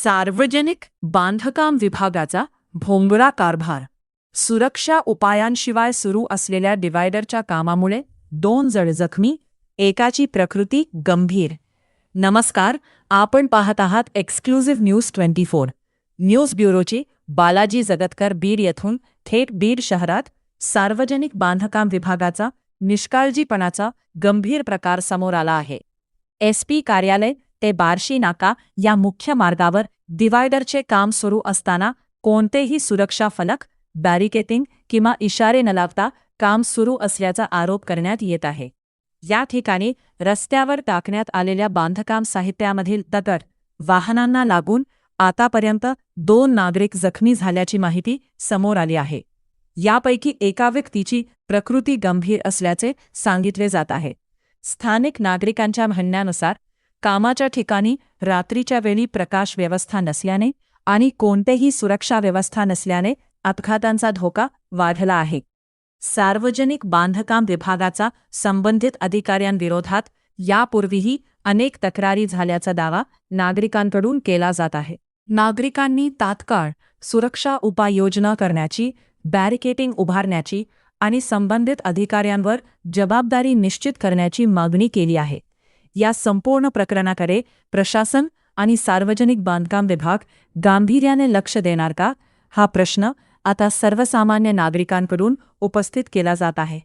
सार्वजनिक बांधकाम विभागाचा भोंगळा कारभार. सुरक्षा उपायांशिवाय सुरू असलेल्या डिव्हायडरच्या कामामुळे 2 जण जखमी, एकाची प्रकृती गंभीर. नमस्कार, आपण पाहत आहात exclusive news 24. News ब्युरोची Balaji जगतकर. Beed येथून थेट बीड शहरात सार्वजनिक बांधकाम विभागाचा निष्काळजीपणाचा गंभीर प्रकार समोर आला आहे. SP कार्यालय ते बार्शी नाका या मुख्य मार्गावर डिव्हायडरचे काम सुरू असताना कोणतेही सुरक्षा फलक, बॅरिकेटिंग किंवा इशारे न लावता काम सुरू असल्याचा आरोप करण्यात येत आहे. या ठिकाणी रस्त्यावर टाकण्यात आलेल्या बांधकाम साहित्यामधील दगड वाहनांना लागून आतापर्यंत 2 नागरिक जखमी झाल्याची माहिती समोर आली आहे. यापैकी एका व्यक्तीची प्रकृती गंभीर असल्याचे सांगितले जात आहे. स्थानिक नागरिकांच्या म्हणण्यानुसार कामाच्या ठिकाणी रात्रीच्या वेळी प्रकाश व्यवस्था नसल्याने आणि कोणतेही सुरक्षा व्यवस्था नसल्याने अपघातांचा धोका वाढला आहे. सार्वजनिक बांधकाम विभागाचा संबंधित अधिकाऱ्यांविरोधात यापूर्वीही अनेक तक्रारी झाल्याचा दावा नागरिकांकडून केला जात आहे. नागरिकांनी तात्काळ सुरक्षा उपाययोजना करण्याची, बॅरिकेटिंग उभारण्याची आणि संबंधित अधिकाऱ्यांवर जबाबदारी निश्चित करण्याची मागणी केली आहे. या संपूर्ण प्रकरणाकडे प्रशासन आणि सार्वजनिक बांधकाम विभाग गांभीर्याने लक्ष देणार का, हा प्रश्न आता सर्वसामान्य नागरिकांकडून उपस्थित केला जात आहे.